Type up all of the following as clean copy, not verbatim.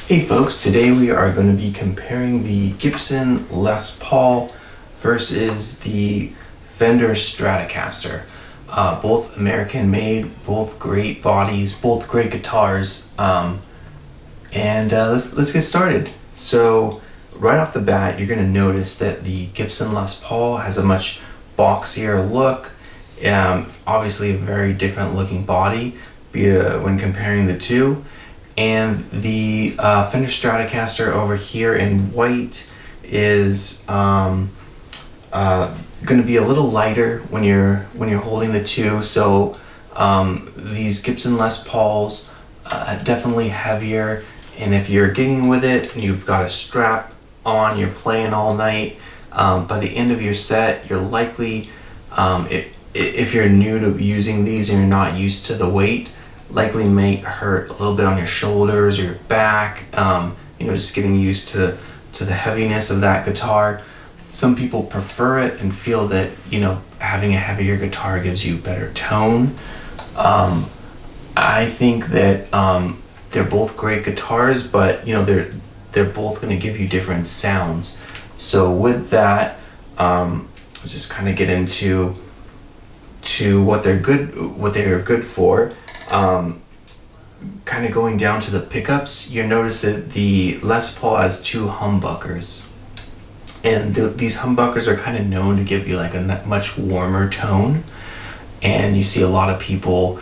Hey folks, today we are going to be comparing the Gibson Les Paul versus the Fender Stratocaster. Both American made, both great bodies, both great guitars. Let's get started. So right off the bat, you're going to notice that the Gibson Les Paul has a much boxier look. Obviously a very different looking body when comparing the two. And the Fender Stratocaster over here in white is going to be a little lighter when you're holding the two. So these Gibson Les Pauls definitely heavier, and if you're gigging with it and you've got a strap on, you're playing all night, by the end of your set, you're likely, if you're new to using these and you're not used to the weight, likely may hurt a little bit on your shoulders or your back, just getting used to the heaviness of that guitar. Some people prefer it and feel that, having a heavier guitar gives you better tone. I think that they're both great guitars, but they're both going to give you different sounds. So with that, let's just kind of get into what they're good for. Kind of going down to the pickups, you notice that the Les Paul has two humbuckers, and these humbuckers are kind of known to give you like a much warmer tone, and you see a lot of people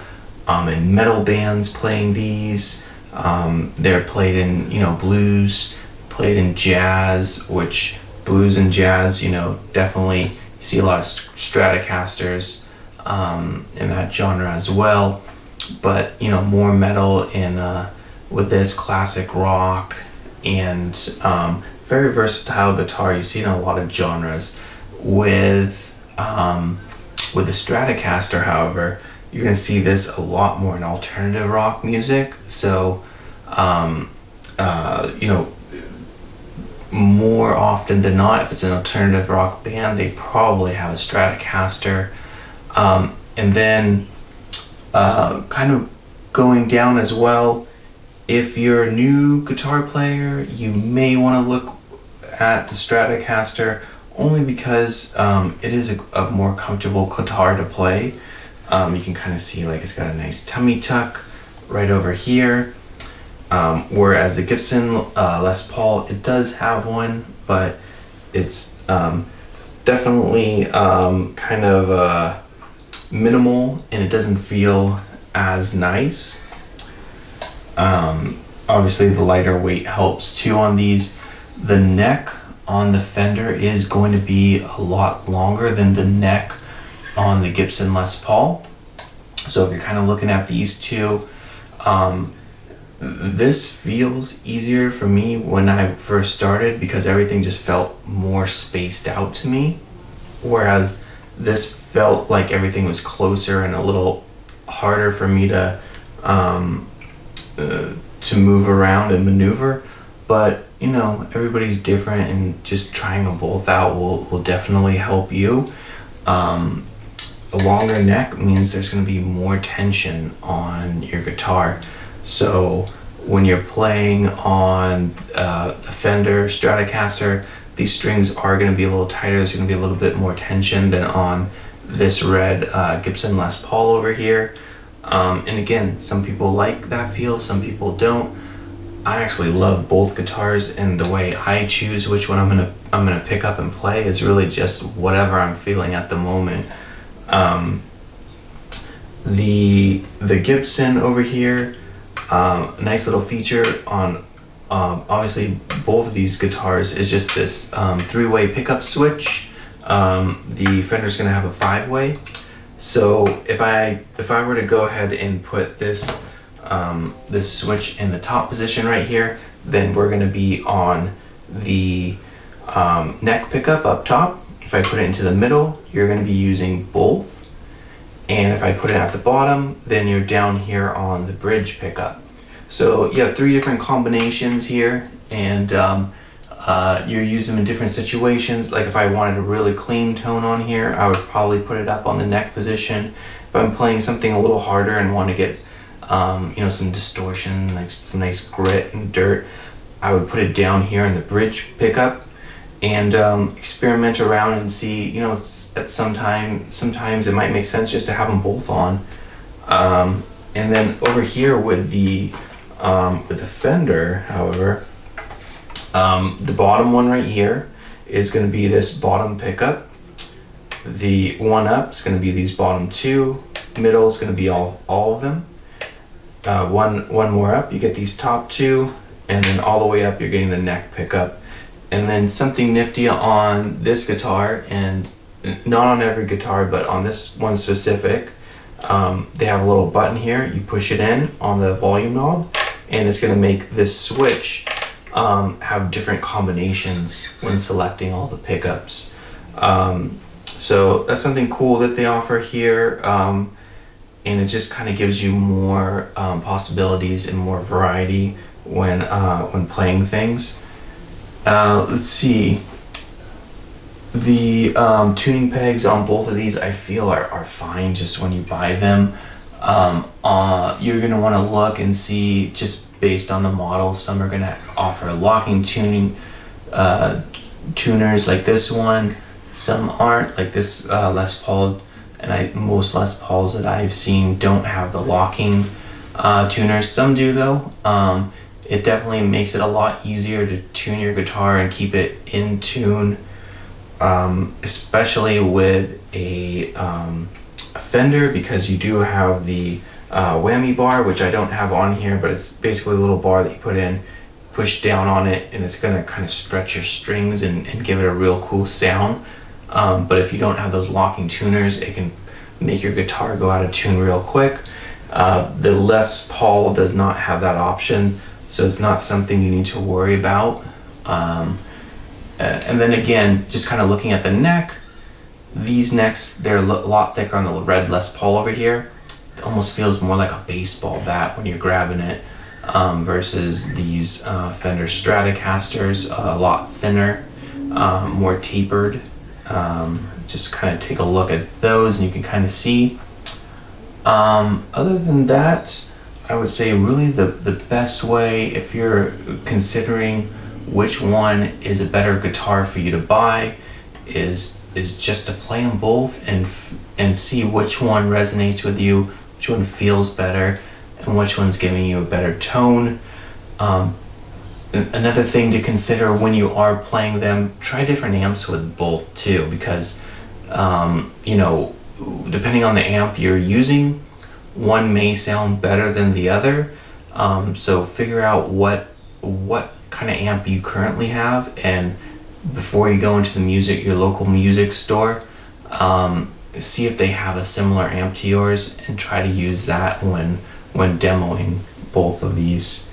in metal bands playing these. They're played in blues, played in jazz, which blues and jazz, definitely you see a lot of Stratocasters in that genre as well. But more metal in with this classic rock, and very versatile guitar. You see it in a lot of genres. With the Stratocaster, however, you're going to see this a lot more in alternative rock music. So more often than not, if it's an alternative rock band, they probably have a Stratocaster. And then kind of going down as well, if you're a new guitar player, you may want to look at the Stratocaster, only because it is a more comfortable guitar to play. You can kind of see like it's got a nice tummy tuck right over here, whereas the Gibson Les Paul, it does have one, but it's definitely kind of minimal, and it doesn't feel as nice. Obviously the lighter weight helps too on these. The neck on the Fender is going to be a lot longer than the neck on the Gibson Les Paul. So if you're kind of looking at these two, this feels easier for me when I first started, because everything just felt more spaced out to me, whereas this felt like everything was closer and a little harder for me to move around and maneuver. But everybody's different, and just trying them both out will definitely help you. A longer neck means there's going to be more tension on your guitar. So when you're playing on the Fender Stratocaster, these strings are going to be a little tighter. There's going to be a little bit more tension than on this red Gibson Les Paul over here. And again, some people like that feel, some people don't. I actually love both guitars, and the way I choose which one I'm gonna pick up and play is really just whatever I'm feeling at the moment. The Gibson over here, nice little feature on obviously both of these guitars is just this three-way pickup switch. The Fender's gonna have a five-way. So if I were to go ahead and put this switch in the top position right here, then we're gonna be on the neck pickup up top. If I put it into the middle, you're gonna be using both. And if I put it at the bottom, then you're down here on the bridge pickup. So you have three different combinations here, and you're using them in different situations. Like if I wanted a really clean tone on here, I would probably put it up on the neck position. If I'm playing something a little harder and want to get some distortion, like some nice grit and dirt, I would put it down here in the bridge pickup and experiment around and see, you know, at sometimes it might make sense just to have them both on. And then over here with the Fender, however, the bottom one right here is going to be this bottom pickup. The one up is going to be these bottom two. Middle is going to be all of them. One more up, you get these top two, and then all the way up you're getting the neck pickup. And then something nifty on this guitar, and not on every guitar, but on this one specific, they have a little button here. You push it in on the volume knob, and it's going to make this switch have different combinations when selecting all the pickups. So that's something cool that they offer here, and it just kind of gives you more possibilities and more variety when playing things. Let's see. The tuning pegs on both of these I feel are fine just when you buy them. You're going to want to look and see just based on the model. Some are going to offer locking tuning tuners like this one. Some aren't, like this Les Paul, and most Les Pauls that I've seen don't have the locking tuners. Some do though. It definitely makes it a lot easier to tune your guitar and keep it in tune, especially with a Fender, because you do have the whammy bar, which I don't have on here, but it's basically a little bar that you put in, push down on it, and it's gonna kind of stretch your strings and give it a real cool sound. But if you don't have those locking tuners, it can make your guitar go out of tune real quick. The Les Paul does not have that option, so it's not something you need to worry about. And then again, just kind of looking at the neck, these necks, they're a lot thicker on the red Les Paul over here. It almost feels more like a baseball bat when you're grabbing it, versus these Fender Stratocasters, a lot thinner, more tapered. Just kind of take a look at those and you can kind of see. Other than that, I would say really the best way, if you're considering which one is a better guitar for you to buy, is just to play them both and see which one resonates with you, which one feels better, and which one's giving you a better tone. Another thing to consider when you are playing them, try different amps with both too, because you know, depending on the amp you're using, one may sound better than the other. So figure out what kind of amp you currently have, and before you go into your local music store, see if they have a similar amp to yours and try to use that when demoing both of these.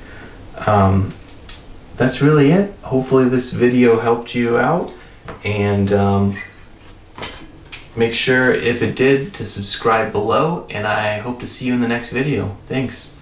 That's really it. Hopefully this video helped you out, and make sure, if it did, to subscribe below, and I hope to see you in the next video. Thanks.